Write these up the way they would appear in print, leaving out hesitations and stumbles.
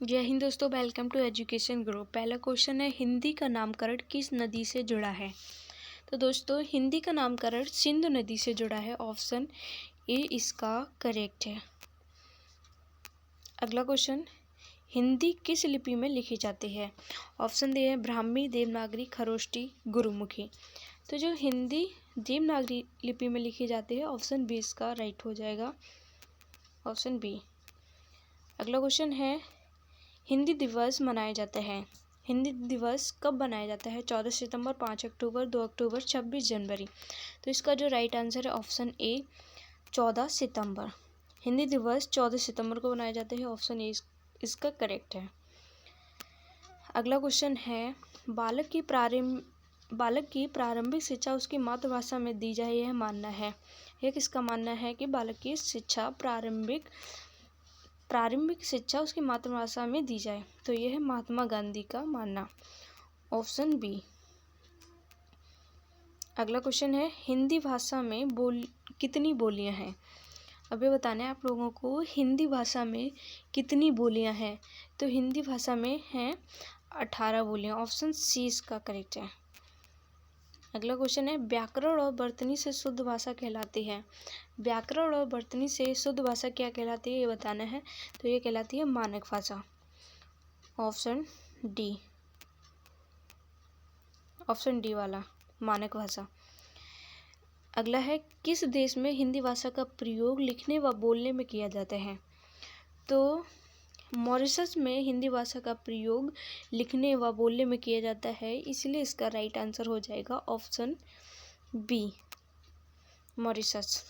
जय हिंद दोस्तों, welcome to education group. पहला क्वेश्चन है, हिंदी का नामकरण किस नदी से जुड़ा है? तो दोस्तों, हिंदी का नामकरण सिंधु नदी से जुड़ा है। ऑप्शन ए इसका करेक्ट है। अगला क्वेश्चन, हिंदी किस लिपि में लिखी जाती है? ऑप्शन ए है ब्राह्मी, देवनागरी, खरोष्टी, गुरुमुखी। तो जो हिंदी देवनागरी लिपि में लिखी जाती है, ऑप्शन बी इसका राइट हो जाएगा, ऑप्शन बी। अगला क्वेश्चन है, हिंदी दिवस मनाया जाता है। हिंदी दिवस कब मनाया जाता है? 14 सितंबर, 5 अक्टूबर, 2 अक्टूबर, 26 जनवरी। तो इसका जो राइट आंसर है ऑप्शन ए 14 सितंबर। हिंदी दिवस 14 सितंबर को मनाया जाता है, ऑप्शन ए इसका करेक्ट है। अगला क्वेश्चन है, बालक की प्रारंभिक शिक्षा उसकी मातृभाषा में दी जाए, यह मानना है। यह किसका मानना है कि बालक की शिक्षा प्रारंभिक शिक्षा उसकी मातृभाषा में दी जाए? तो यह है महात्मा गांधी का मानना, ऑप्शन बी। अगला क्वेश्चन है, हिंदी भाषा में कितनी बोलियां हैं? अब ये बताना है आप लोगों को, हिंदी भाषा में कितनी बोलियां हैं? तो हिंदी भाषा में हैं 18 बोलियां, ऑप्शन सी इसका करेक्ट है। अगला क्वेश्चन है, व्याकरण और वर्तनी से शुद्ध भाषा कहलाती है। व्याकरण और वर्तनी से शुद्ध भाषा क्या कहलाती है, ये बताना है। तो ये कहलाती है मानक भाषा, ऑप्शन डी, ऑप्शन डी वाला मानक भाषा। अगला है, किस देश में हिंदी भाषा का प्रयोग लिखने व बोलने में किया जाता है? तो मॉरिशस में हिंदी भाषा का प्रयोग लिखने व बोलने में किया जाता है, इसलिए इसका राइट आंसर हो जाएगा ऑप्शन बी, मॉरिशस।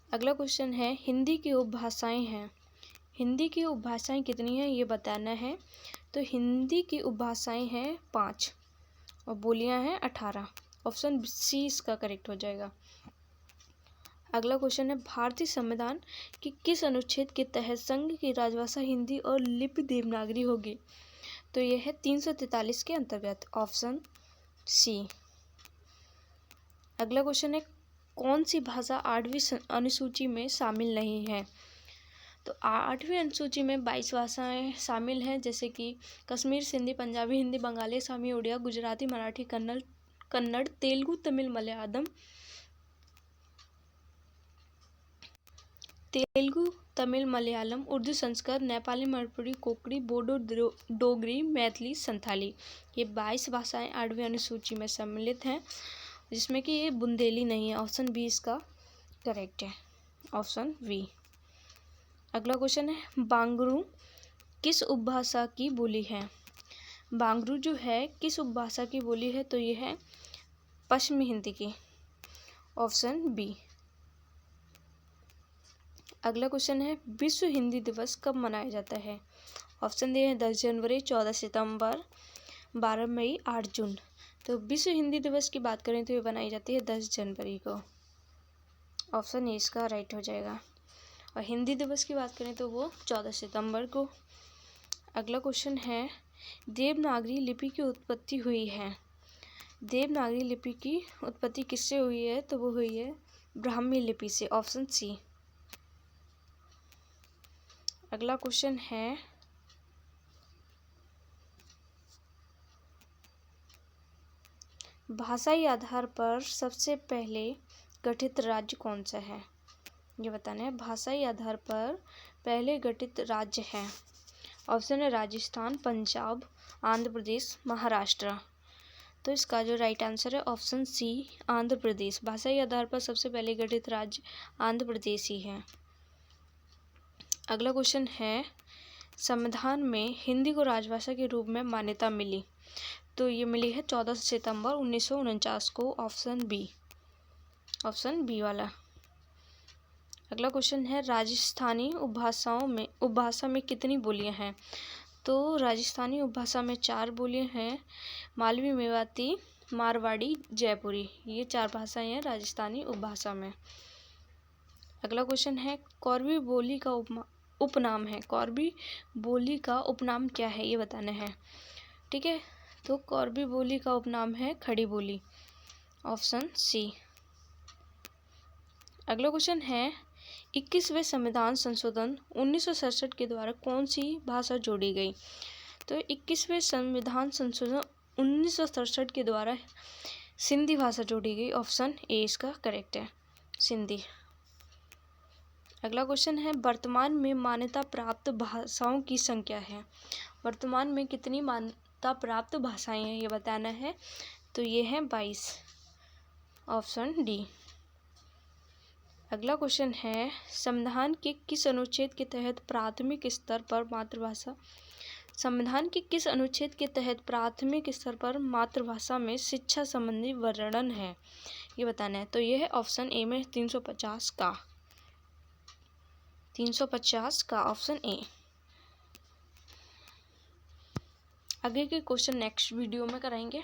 अगला क्वेश्चन है, हिंदी की उपभाषाएं हैं। हिंदी की उपभाषाएं कितनी हैं, ये बताना है। तो हिंदी की उपभाषाएं हैं 5 और बोलियां हैं 18, ऑप्शन सी इसका करेक्ट हो जाएगा। अगला क्वेश्चन है, भारतीय संविधान की किस अनुच्छेद के तहत संघ की राजभाषा हिंदी और लिपि देवनागरी होगी? तो यह है 343 के अंतर्गत, ऑप्शन सी। अगला क्वेश्चन है, कौन सी भाषा 8वीं अनुसूची में शामिल नहीं है? तो 8वीं अनुसूची में 22 भाषाएं शामिल हैं, जैसे कि कश्मीर, सिंधी, पंजाबी, हिंदी, बंगाली, असमी, उड़िया, गुजराती, मराठी, कन्नड़, तेलुगु, तमिल, मलयालम, उर्दू, संस्कृत, नेपाली, मणिपुरी, कोंकणी, बोडो, डोगरी, मैथिली, संथाली। ये 22 भाषाएं 8वीं अनुसूची में सम्मिलित हैं, जिसमें कि ये बुंदेली नहीं है, ऑप्शन बी इसका करेक्ट है, ऑप्शन बी। अगला क्वेश्चन है, बांगरू किस उपभाषा की बोली है? बांगरू जो है किस उपभाषा की बोली है? तो ये है पश्चिमी हिंदी की, ऑप्शन बी। अगला क्वेश्चन है, विश्व हिंदी दिवस कब मनाया जाता है? ऑप्शन ए है 10 जनवरी, 14 सितंबर, 12 मई, 8 जून। तो विश्व हिंदी दिवस की बात करें तो ये बनाई जाती है 10 जनवरी को, ऑप्शन ए इसका राइट हो जाएगा। और हिंदी दिवस की बात करें तो वो 14 सितंबर को। अगला क्वेश्चन है, देवनागरी लिपि की उत्पत्ति हुई है। देवनागरी लिपि की उत्पत्ति किससे हुई है? तो वो हुई है ब्राह्मी लिपि से, ऑप्शन सी। अगला क्वेश्चन है, भाषाई आधार पर सबसे पहले गठित राज्य कौन सा है? ये बताना है। भाषाई आधार पर पहले गठित राज्य है, ऑप्शन है राजस्थान, पंजाब, आंध्र प्रदेश, महाराष्ट्र। तो इसका जो राइट आंसर है ऑप्शन सी, आंध्र प्रदेश। भाषाई आधार पर सबसे पहले गठित राज्य आंध्र प्रदेश ही है। अगला क्वेश्चन है, संविधान में हिंदी को राजभाषा के रूप में मान्यता मिली। तो ये मिली है 14 सितंबर 1949 को, ऑप्शन बी, ऑप्शन बी वाला। अगला क्वेश्चन है, राजस्थानी उपभाषा में कितनी बोलियां हैं? तो राजस्थानी उपभाषा में 4 बोलियां हैं, मालवी, मेवाती, मारवाड़ी, जयपुरी। ये 4 भाषाएं हैं राजस्थानी उपभाषा में। अगला क्वेश्चन है, कौरवी बोली का उपनाम है। कौरवी बोली का उपनाम क्या है, ये बताना है। ठीक है, तो कौरवी बोली का उपनाम है खड़ी बोली, ऑप्शन सी। अगला क्वेश्चन है, 21वें संविधान संशोधन 1967 के द्वारा कौन सी भाषा जोड़ी गई? तो 21वें संविधान संशोधन 1967 के द्वारा सिंधी भाषा जोड़ी गई। ऑप्शन ए इसका करेक्ट है, सिंधी। अगला क्वेश्चन है, वर्तमान में मान्यता प्राप्त भाषाओं की संख्या है। वर्तमान में कितनी मान्यता प्राप्त भाषाएं हैं ये बताना है। तो ये है 22, ऑप्शन डी। अगला क्वेश्चन है, संविधान के किस अनुच्छेद के तहत प्राथमिक स्तर पर मातृभाषा संविधान के किस अनुच्छेद के तहत प्राथमिक स्तर पर मातृभाषा में शिक्षा संबंधी वर्णन है ये बताना है। तो ये है ऑप्शन ए में 350 का ऑप्शन ए। आगे के क्वेश्चन नेक्स्ट वीडियो में कराएंगे।